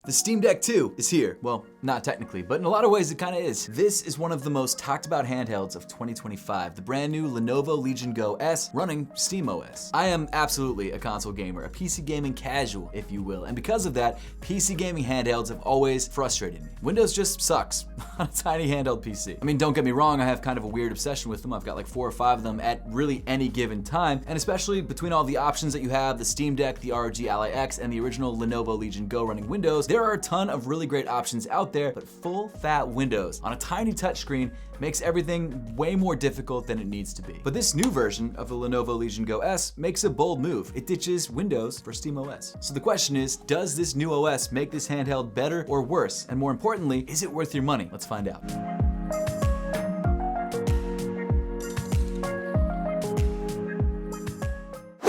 The Steam Deck 2 is here. Well, not technically, but in a lot of ways it kind of is. This is one of the most talked about handhelds of 2025, the brand new Lenovo Legion Go S running SteamOS. I am absolutely a console gamer, a PC gaming casual, if you will, and because of that, PC gaming handhelds have always frustrated me. Windows just sucks on a tiny handheld PC. I mean, don't get me wrong, I have kind of a weird obsession with them. I've got like 4 or 5 of them at really any given time, and especially between all the options that you have, the Steam Deck, the ROG Ally X, and the original Lenovo Legion Go running Windows, there are a ton of really great options out there, but full fat Windows on a tiny touchscreen makes everything way more difficult than it needs to be. But this new version of the Lenovo Legion Go S makes a bold move. It ditches Windows for SteamOS. So the question is, does this new OS make this handheld better or worse? And more importantly, is it worth your money? Let's find out.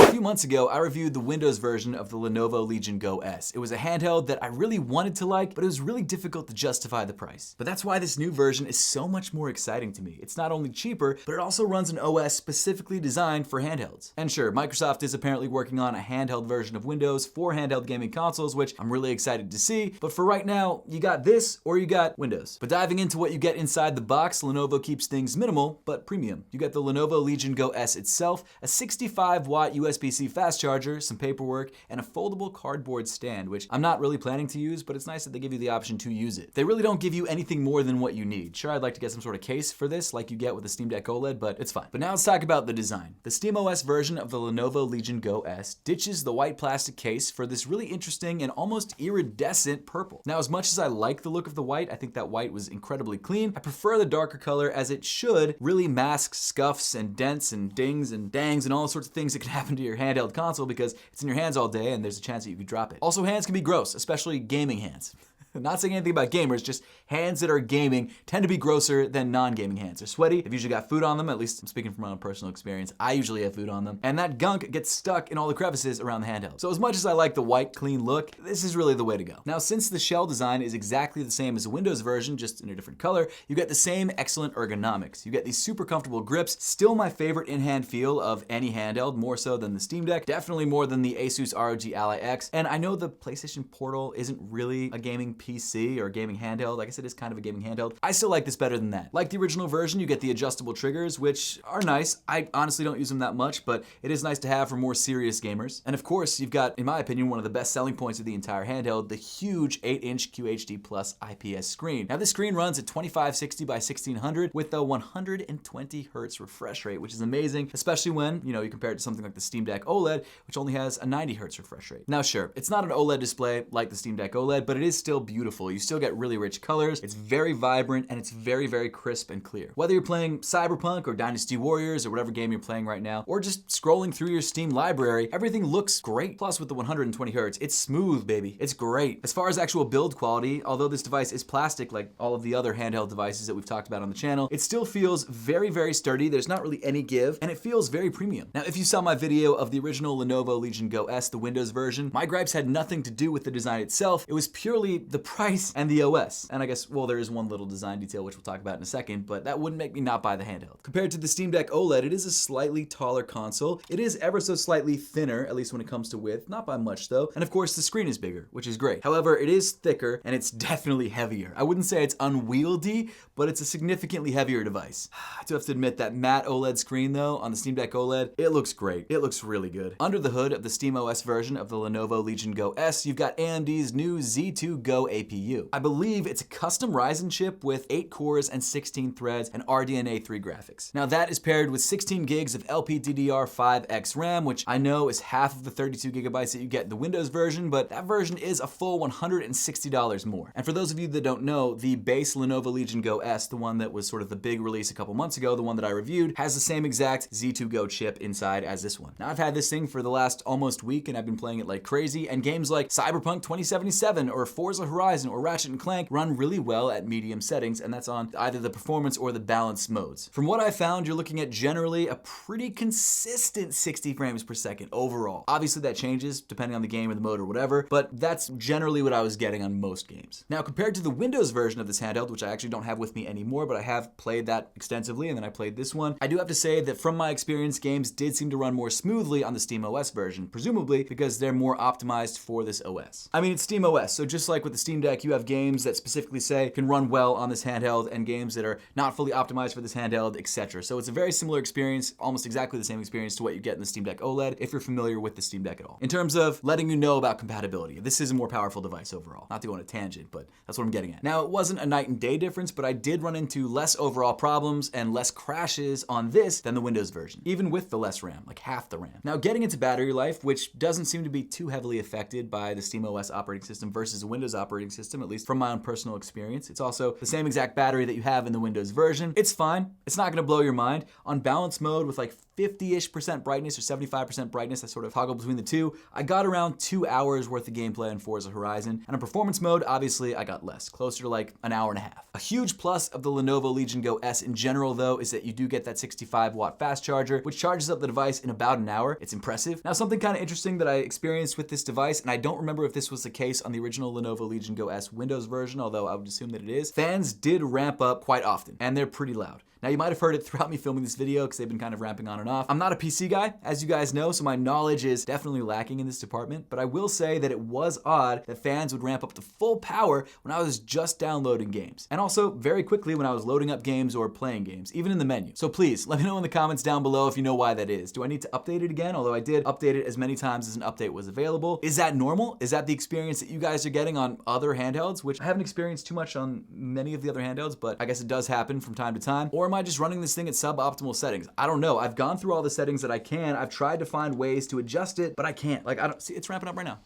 A few months ago, I reviewed the Windows version of the Lenovo Legion Go S. It was a handheld that I really wanted to like, but it was really difficult to justify the price. But that's why this new version is so much more exciting to me. It's not only cheaper, but it also runs an OS specifically designed for handhelds. And sure, Microsoft is apparently working on a handheld version of Windows for handheld gaming consoles, which I'm really excited to see. But for right now, you got this or you got Windows. But diving into what you get inside the box, Lenovo keeps things minimal, but premium. You get the Lenovo Legion Go S itself, a 65-watt USB-C fast charger, some paperwork, and a foldable cardboard stand, which I'm not really planning to use, but it's nice that they give you the option to use it. They really don't give you anything more than what you need. Sure, I'd like to get some sort of case for this like you get with the Steam Deck OLED, but it's fine. But now let's talk about the design. The SteamOS version of the Lenovo Legion Go S ditches the white plastic case for this really interesting and almost iridescent purple. Now, as much as I like the look of the white, I think that white was incredibly clean. I prefer the darker color as it should really mask scuffs and dents and dings and dangs and all sorts of things that can happen to your handheld console because it's in your hands all day and there's a chance that you could drop it. Also, hands can be gross, especially gaming hands. Not saying anything about gamers, just hands that are gaming tend to be grosser than non-gaming hands. They're sweaty, they've usually got food on them, at least I'm speaking from my own personal experience. I usually have food on them, and that gunk gets stuck in all the crevices around the handheld. So as much as I like the white, clean look, this is really the way to go. Now, since the shell design is exactly the same as the Windows version, just in a different color, you get the same excellent ergonomics. You get these super comfortable grips, still my favorite in-hand feel of any handheld, more so than the Steam Deck, definitely more than the Asus ROG Ally X, and I know the PlayStation Portal isn't really a gaming PC or a gaming handheld. I guess it is kind of a gaming handheld. I still like this better than that. Like the original version, you get the adjustable triggers, which are nice. I honestly don't use them that much, but it is nice to have for more serious gamers. And of course, you've got, in my opinion, one of the best selling points of the entire handheld, the huge 8-inch QHD Plus IPS screen. Now this screen runs at 2560 by 1600 with a 120 hertz refresh rate, which is amazing, especially when, you compare it to something like the Steam Deck OLED, which only has a 90 hertz refresh rate. Now sure, it's not an OLED display like the Steam Deck OLED, but it is still beautiful. You still get really rich colors, it's very vibrant, and it's very, very crisp and clear. Whether you're playing Cyberpunk or Dynasty Warriors or whatever game you're playing right now, or just scrolling through your Steam library, everything looks great. Plus with the 120 hertz, it's smooth, baby. It's great. As far as actual build quality, although this device is plastic like all of the other handheld devices that we've talked about on the channel, it still feels very, very sturdy. There's not really any give, and it feels very premium. Now, if you saw my video of the original Lenovo Legion Go S, the Windows version, my gripes had nothing to do with the design itself. It was purely the price and the OS. And I guess, well, there is one little design detail which we'll talk about in a second, but that wouldn't make me not buy the handheld. Compared to the Steam Deck OLED, it is a slightly taller console. It is ever so slightly thinner, at least when it comes to width, not by much though. And of course, the screen is bigger, which is great. However, it is thicker and it's definitely heavier. I wouldn't say it's unwieldy, but it's a significantly heavier device. I do have to admit that matte OLED screen though, on the Steam Deck OLED, it looks great. It looks really good. Under the hood of the SteamOS version of the Lenovo Legion Go S, you've got AMD's new Z2 Go APU. I believe it's a custom Ryzen chip with 8 cores and 16 threads and RDNA 3 graphics. Now that is paired with 16 gigs of LPDDR5X RAM, which I know is half of the 32 gigabytes that you get in the Windows version, but that version is a full $160 more. And for those of you that don't know, the base Lenovo Legion Go S, the one that was sort of the big release a couple months ago, the one that I reviewed, has the same exact Z2 Go chip inside as this one. Now I've had this thing for the last almost week and I've been playing it like crazy, and games like Cyberpunk 2077 or Forza Horizon or Ratchet & Clank run really well at medium settings, and that's on either the performance or the balance modes. From what I found, you're looking at generally a pretty consistent 60 frames per second overall. Obviously that changes depending on the game or the mode or whatever, but that's generally what I was getting on most games. Now compared to the Windows version of this handheld, which I actually don't have with me anymore, but I have played that extensively and then I played this one, I do have to say that from my experience, games did seem to run more smoothly on the SteamOS version, presumably because they're more optimized for this OS. I mean, it's SteamOS, so just like with the Steam Deck, you have games that specifically say can run well on this handheld and games that are not fully optimized for this handheld, etc. So it's a very similar experience, almost exactly the same experience to what you get in the Steam Deck OLED if you're familiar with the Steam Deck at all. In terms of letting you know about compatibility, this is a more powerful device overall. Not to go on a tangent, but that's what I'm getting at. Now, it wasn't a night and day difference, but I did run into less overall problems and less crashes on this than the Windows version, even with the less RAM, like half the RAM. Now, getting into battery life, which doesn't seem to be too heavily affected by the SteamOS operating system versus a Windows operating system, at least from my own personal experience. It's also the same exact battery that you have in the Windows version. It's fine. It's not gonna blow your mind. On balance mode with like 50-ish% brightness or 75% brightness, I sort of toggle between the two, I got around 2 hours worth of gameplay in Forza Horizon. And on performance mode, obviously I got less, closer to like an hour and a half. A huge plus of the Lenovo Legion Go S in general though is that you do get that 65-watt fast charger, which charges up the device in about an hour. It's impressive. Now, something kind of interesting that I experienced with this device, and I don't remember if this was the case on the original Lenovo Legion Go S Windows version, although I would assume that it is, fans did ramp up quite often, and they're pretty loud. Now, you might have heard it throughout me filming this video because they've been kind of ramping on and off. I'm not a PC guy, as you guys know, so my knowledge is definitely lacking in this department, but I will say that it was odd that fans would ramp up to full power when I was just downloading games. And also very quickly when I was loading up games or playing games, even in the menu. So please, let me know in the comments down below if you know why that is. Do I need to update it again? Although I did update it as many times as an update was available. Is that normal? Is that the experience that you guys are getting on other handhelds? Which I haven't experienced too much on many of the other handhelds, but I guess it does happen from time to time. Or am I just running this thing at suboptimal settings? I don't know. I've gone through all the settings that I can. I've tried to find ways to adjust it, but I can't. Like, I don't see, it's ramping up right now.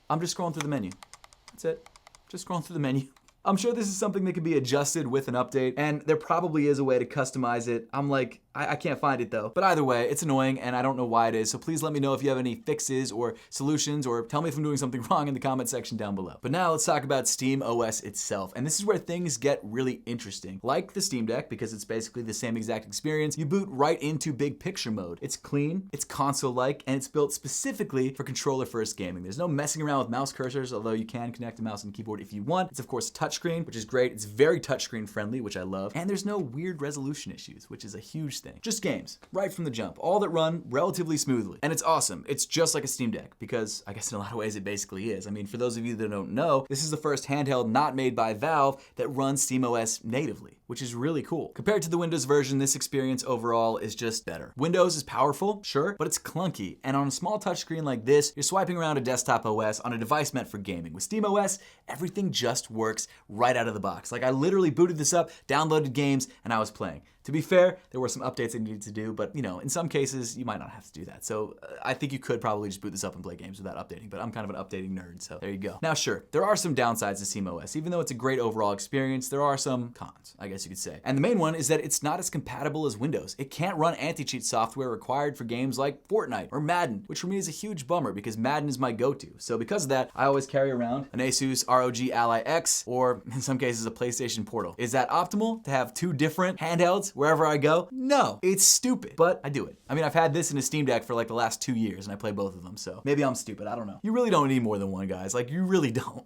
I'm just scrolling through the menu. That's it. Just scrolling through the menu. I'm sure this is something that can be adjusted with an update, and there probably is a way to customize it. I'm like, I can't find it though. But either way, it's annoying and I don't know why it is. So please let me know if you have any fixes or solutions, or tell me if I'm doing something wrong in the comment section down below. But now let's talk about SteamOS itself. And this is where things get really interesting. Like the Steam Deck, because it's basically the same exact experience, you boot right into big picture mode. It's clean, it's console-like, and it's built specifically for controller-first gaming. There's no messing around with mouse cursors, although you can connect a mouse and keyboard if you want. It's of course a touchscreen, which is great. It's very touchscreen friendly, which I love. And there's no weird resolution issues, which is a huge thing. Just games, right from the jump, all that run relatively smoothly. And it's awesome. It's just like a Steam Deck, because I guess in a lot of ways it basically is. I mean, for those of you that don't know, this is the first handheld not made by Valve that runs SteamOS natively, which is really cool. Compared to the Windows version, this experience overall is just better. Windows is powerful, sure, but it's clunky. And on a small touchscreen like this, you're swiping around a desktop OS on a device meant for gaming. With SteamOS, everything just works right out of the box. Like, I literally booted this up, downloaded games, and I was playing. To be fair, there were some updates I needed to do, but you know, in some cases, you might not have to do that. So I think you could probably just boot this up and play games without updating, but I'm kind of an updating nerd, so there you go. Now sure, there are some downsides to SteamOS. Even though it's a great overall experience, there are some cons, I guess you could say. And the main one is that it's not as compatible as Windows. It can't run anti-cheat software required for games like Fortnite or Madden, which for me is a huge bummer because Madden is my go-to. So because of that, I always carry around an Asus ROG Ally X, or in some cases a PlayStation Portal. Is that optimal to have two different handhelds wherever I go? No, it's stupid, but I do it. I mean, I've had this in a Steam Deck for like the last 2 years and I play both of them, so maybe I'm stupid, I don't know. You really don't need more than one, guys. Like, you really don't.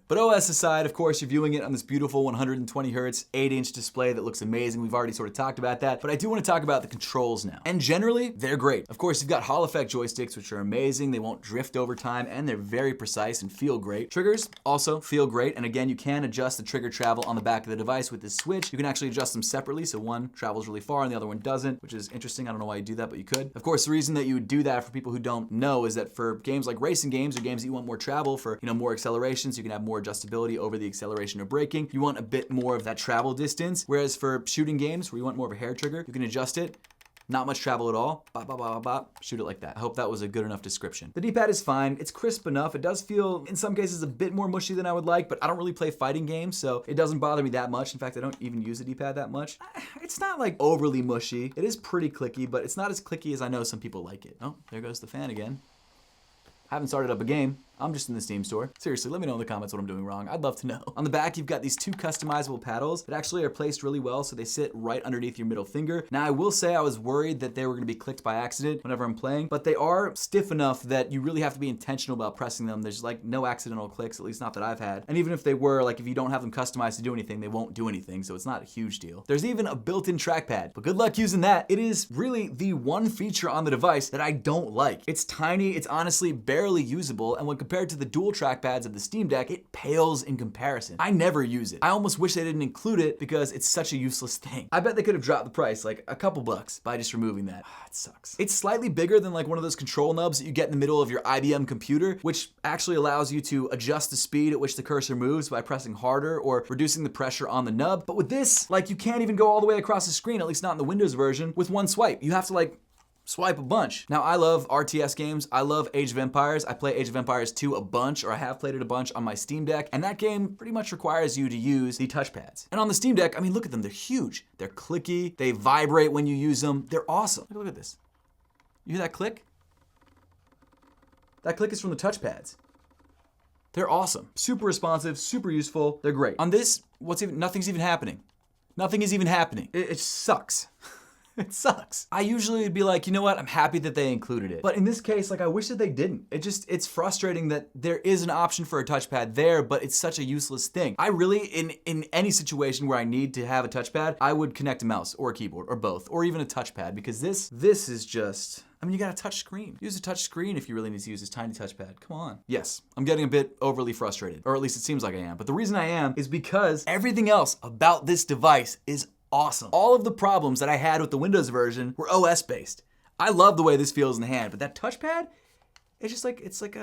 But OS aside, of course, you're viewing it on this beautiful 120 Hz 8-inch display that looks amazing. We've already sort of talked about that, but I do want to talk about the controls now. And generally, they're great. Of course, you've got Hall effect joysticks, which are amazing. They won't drift over time, and they're very precise and feel great. Triggers also feel great, and again, you can adjust the trigger travel on the back of the device with this switch. You can actually adjust them separately, so one travels really far and the other one doesn't, which is interesting. I don't know why you do that, but you could. Of course, the reason that you would do that, for people who don't know, is that for games like racing games or games that you want more travel for, you know, more acceleration, so you can have more adjustability over the acceleration or braking. You want a bit more of that travel distance, whereas for shooting games where you want more of a hair trigger, you can adjust it. Not much travel at all. Bop, bop, bop, bop. Shoot it like that. I hope that was a good enough description. The D-pad is fine. It's crisp enough. It does feel, in some cases, a bit more mushy than I would like, but I don't really play fighting games, so it doesn't bother me that much. In fact, I don't even use the D-pad that much. It's not like overly mushy. It is pretty clicky, but it's not as clicky as I know some people like it. Oh, there goes the fan again. Haven't started up a game. I'm just in the Steam store. Seriously, let me know in the comments what I'm doing wrong. I'd love to know. On the back, you've got these two customizable paddles that actually are placed really well, so they sit right underneath your middle finger. Now, I will say I was worried that they were gonna be clicked by accident whenever I'm playing, but they are stiff enough that you really have to be intentional about pressing them. There's like no accidental clicks, at least not that I've had. And even if they were, like if you don't have them customized to do anything, they won't do anything, so it's not a huge deal. There's even a built-in trackpad, but good luck using that. It is really the one feature on the device that I don't like. It's tiny, it's honestly barely usable, and when compared to the dual trackpads of the Steam Deck, it pales in comparison. I never use it. I almost wish they didn't include it because it's such a useless thing. I bet they could have dropped the price like a couple bucks by just removing that. It sucks. It's slightly bigger than like one of those control nubs that you get in the middle of your IBM computer, which actually allows you to adjust the speed at which the cursor moves by pressing harder or reducing the pressure on the nub. But with this, like, you can't even go all the way across the screen, at least not in the Windows version, with one swipe. You have to like swipe a bunch. Now, I love RTS games. I love Age of Empires. I play Age of Empires 2 a bunch, or I have played it a bunch on my Steam Deck, and that game pretty much requires you to use the touchpads. And on the Steam Deck, I mean, look at them. They're huge. They're clicky. They vibrate when you use them. They're awesome. Look at this. You hear that click? That click is from the touchpads. They're awesome. Super responsive, super useful. They're great. On this, nothing's even happening. Nothing is even happening. It sucks. It sucks. I usually would be like, you know what? I'm happy that they included it. But in this case, like, I wish that they didn't. It's frustrating that there is an option for a touchpad there, but it's such a useless thing. I really, in any situation where I need to have a touchpad, I would connect a mouse or a keyboard or both, or even a touchpad, because this is just, I mean, you got a touch screen. Use a touch screen if you really need to use this tiny touchpad. Come on. Yes, I'm getting a bit overly frustrated, or at least it seems like I am. But the reason I am is because everything else about this device is awesome. All of the problems that I had with the Windows version were OS based. I love the way this feels in the hand, but that touchpad, it's just like, it's like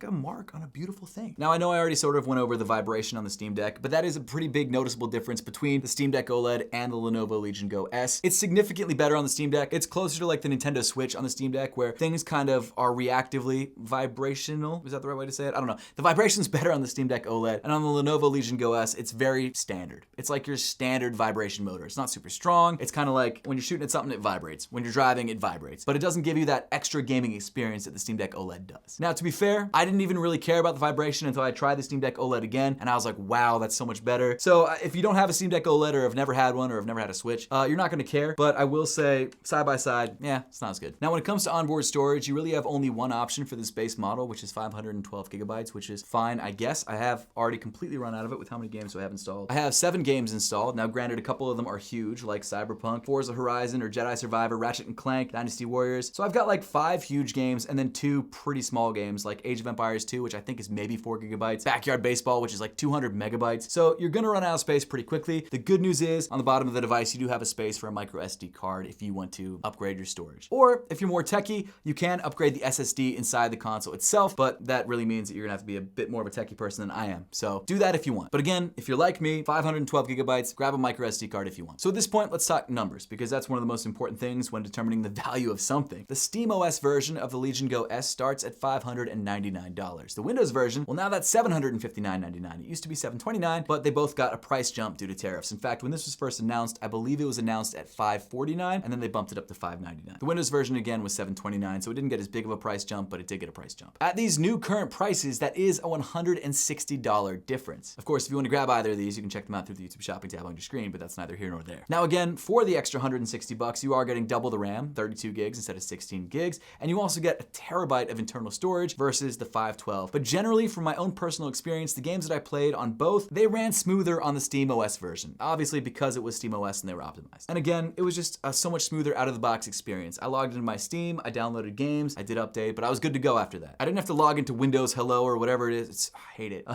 a mark on a beautiful thing. Now, I know I already sort of went over the vibration on the Steam Deck, but that is a pretty big noticeable difference between the Steam Deck OLED and the Lenovo Legion Go S. It's significantly better on the Steam Deck. It's closer to like the Nintendo Switch on the Steam Deck, where things kind of are reactively vibrational. Is that the right way to say it? I don't know. The vibration's better on the Steam Deck OLED, and on the Lenovo Legion Go S, it's very standard. It's like your standard vibration motor. It's not super strong. It's kind of like when you're shooting at something, it vibrates. When you're driving, it vibrates. But it doesn't give you that extra gaming experience that the Steam Deck OLED does. Now, to be fair, I didn't even really care about the vibration until I tried the Steam Deck OLED again, and I was like, wow, that's so much better. So if you don't have a Steam Deck OLED, or have never had one, or have never had a Switch, you're not gonna care, but I will say, side by side, yeah, it's not as good. Now, when it comes to onboard storage, you really have only one option for this base model, which is 512 gigabytes, which is fine, I guess. I have already completely run out of it with how many games do I have installed. I have 7 games installed. Now, granted, a couple of them are huge, like Cyberpunk, Forza Horizon, or Jedi Survivor, Ratchet & Clank, Dynasty Warriors. So I've got like 5 huge games, and then 2 pretty small games, like Age of Empires 2, which I think is maybe 4 gigabytes, Backyard Baseball, which is like 200 megabytes. So you're gonna run out of space pretty quickly. The good news is, on the bottom of the device, you do have a space for a micro SD card if you want to upgrade your storage. Or if you're more techie, you can upgrade the SSD inside the console itself, but that really means that you're gonna have to be a bit more of a techie person than I am. So do that if you want. But again, if you're like me, 512 gigabytes, grab a micro SD card if you want. So at this point, let's talk numbers, because that's one of the most important things when determining the value of something. The SteamOS version of the Legion Go S starts at $599. The Windows version, well, now that's $759.99. It used to be $729, but they both got a price jump due to tariffs. In fact, when this was first announced, I believe it was announced at $549, and then they bumped it up to $599. The Windows version, again, was $729, so it didn't get as big of a price jump, but it did get a price jump. At these new current prices, that is a $160 difference. Of course, if you want to grab either of these, you can check them out through the YouTube shopping tab on your screen, but that's neither here nor there. Now, again, for the extra $160, you are getting double the RAM, 32 gigs instead of 16 gigs, and you also get a terabyte of internal storage versus the 512. But generally, from my own personal experience, the games that I played on both, they ran smoother on the SteamOS version. Obviously, because it was SteamOS and they were optimized. And again, it was just a so much smoother out-of-the-box experience. I logged into my Steam, I downloaded games, I did update, but I was good to go after that. I didn't have to log into Windows Hello or whatever it is. I hate it.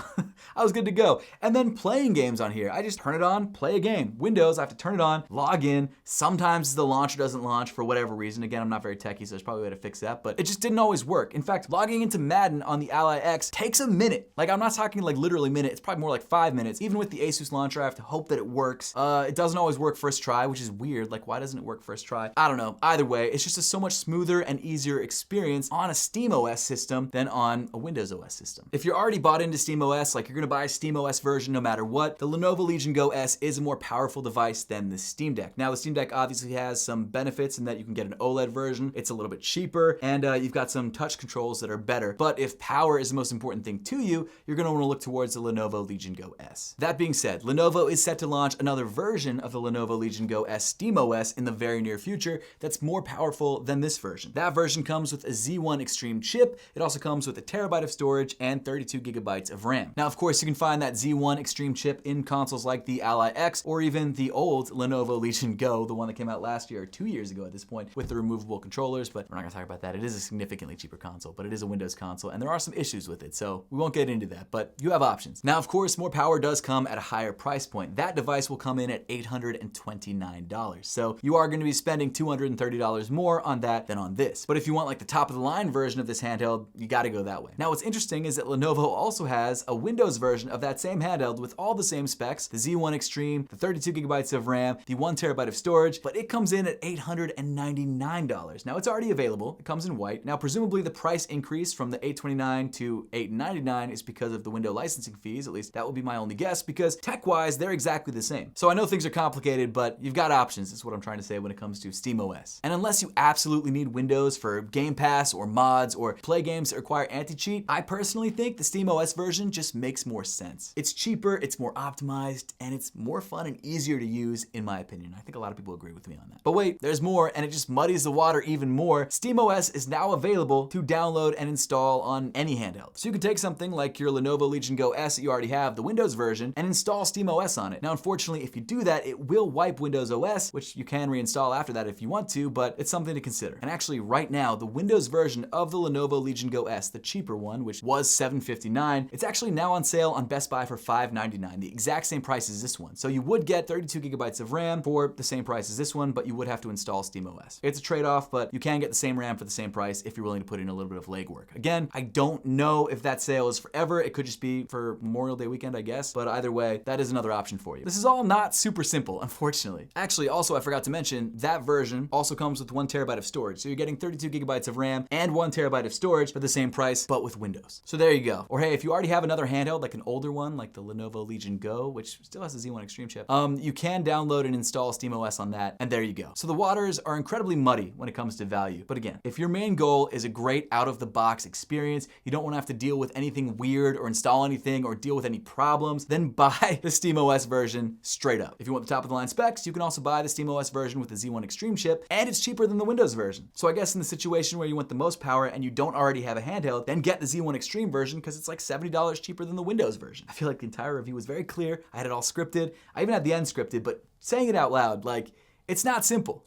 I was good to go. And then playing games on here, I just turn it on, play a game. Windows, I have to turn it on, log in. Sometimes the launcher doesn't launch for whatever reason. Again, I'm not very techie, so there's probably a way to fix that, but it just didn't always work. In fact, logging into Madden on the Ally X takes a minute. Like, I'm not talking like literally minute, it's probably more like 5 minutes. Even with the Asus launcher, I have to hope that it works. It doesn't always work first try, which is weird. Like, why doesn't it work first try? I don't know. Either way, it's just a so much smoother and easier experience on a SteamOS system than on a Windows OS system. If you're already bought into SteamOS, like you're gonna buy a SteamOS version no matter what, the Lenovo Legion Go S is a more powerful device than the Steam Deck. Now, the Steam Deck obviously has some benefits in that you can get an OLED version, it's a little bit cheaper, and you've got some touch controls that are better. But if power is the most important thing to you, you're gonna wanna look towards the Lenovo Legion Go S. That being said, Lenovo is set to launch another version of the Lenovo Legion Go S SteamOS in the very near future that's more powerful than this version. That version comes with a Z1 Extreme chip. It also comes with a terabyte of storage and 32 gigabytes of RAM. Now, of course, you can find that Z1 Extreme chip in consoles like the Ally X or even the old Lenovo Legion Go, the one that came out last year or 2 years ago at this point with the removable controllers, but we're not gonna talk about that. It is a significantly cheaper console. console, but it is a Windows console, and there are some issues with it, so we won't get into that, but you have options. Now, of course, more power does come at a higher price point. That device will come in at $829, so you are going to be spending $230 more on that than on this. But if you want like the top of the line version of this handheld, you got to go that way. Now, what's interesting is that Lenovo also has a Windows version of that same handheld with all the same specs, the Z1 Extreme, the 32 gigabytes of RAM, the 1 terabyte of storage, but it comes in at $899. Now, it's already available. It comes in white. Now, presumably the price increase from the $829 to $899 is because of the Windows licensing fees. At least that would be my only guess, because tech-wise, they're exactly the same. So I know things are complicated, but you've got options, is what I'm trying to say when it comes to SteamOS. And unless you absolutely need Windows for Game Pass or mods or play games that require anti-cheat, I personally think the SteamOS version just makes more sense. It's cheaper, it's more optimized, and it's more fun and easier to use, in my opinion. I think a lot of people agree with me on that. But wait, there's more, and it just muddies the water even more. SteamOS is now available to download and install on any handheld. So you can take something like your Lenovo Legion Go S that you already have, the Windows version, and install SteamOS on it. Now, unfortunately, if you do that, it will wipe Windows OS, which you can reinstall after that if you want to, but it's something to consider. And actually, right now, the Windows version of the Lenovo Legion Go S, the cheaper one, which was $759, it's actually now on sale on Best Buy for $599, the exact same price as this one. So you would get 32 gigabytes of RAM for the same price as this one, but you would have to install SteamOS. It's a trade-off, but you can get the same RAM for the same price if you're willing to put in a little bit of legwork. Again, I don't know if that sale is forever. It could just be for Memorial Day weekend, I guess, but either way, that is another option for you. This is all not super simple, unfortunately. Actually, also, I forgot to mention, that version also comes with 1 terabyte of storage. So you're getting 32 gigabytes of RAM and 1 terabyte of storage for the same price, but with Windows. So there you go. Or hey, if you already have another handheld, like an older one, like the Lenovo Legion Go, which still has the Z1 Extreme chip, you can download and install SteamOS on that, and there you go. So the waters are incredibly muddy when it comes to value. But again, if your main goal is a great out-of-the-box experience, you don't want to have to deal with anything weird or install anything or deal with any problems, then buy the SteamOS version straight up. If you want the top-of-the-line specs, you can also buy the SteamOS version with the Z1 Extreme chip, and it's cheaper than the Windows version. So I guess in the situation where you want the most power and you don't already have a handheld, then get the Z1 Extreme version because it's like $70 cheaper than the Windows version. I feel like the entire review was very clear. I had it all scripted. I even had the end scripted, but saying it out loud, like, it's not simple.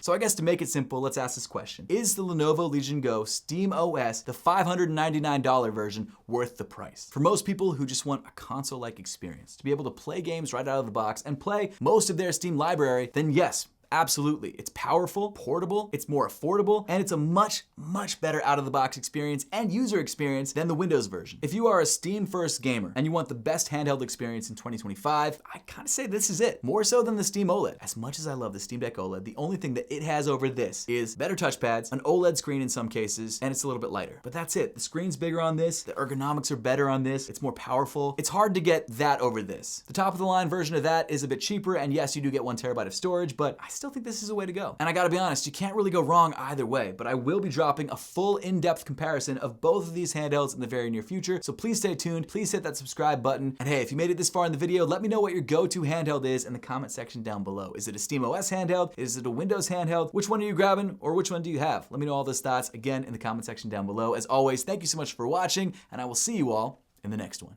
So I guess to make it simple, let's ask this question. Is the Lenovo Legion Go SteamOS, the $599 version, worth the price? For most people who just want a console-like experience, to be able to play games right out of the box and play most of their Steam library, then yes, absolutely. It's powerful, portable, it's more affordable, and it's a much, much better out-of-the-box experience and user experience than the Windows version. If you are a Steam-first gamer and you want the best handheld experience in 2025, I kind of say this is it. More so than the Steam OLED. As much as I love the Steam Deck OLED, the only thing that it has over this is better touchpads, an OLED screen in some cases, and it's a little bit lighter. But that's it. The screen's bigger on this, the ergonomics are better on this, it's more powerful. It's hard to get that over this. The top-of-the-line version of that is a bit cheaper, and yes, you do get 1 terabyte of storage, but I still think this is a way to go. And I gotta be honest, you can't really go wrong either way, but I will be dropping a full in-depth comparison of both of these handhelds in the very near future, so please stay tuned, please hit that subscribe button, and hey, if you made it this far in the video, let me know what your go-to handheld is in the comment section down below. Is it a SteamOS handheld? Is it a Windows handheld? Which one are you grabbing, or which one do you have? Let me know all those thoughts again in the comment section down below. As always, thank you so much for watching, and I will see you all in the next one.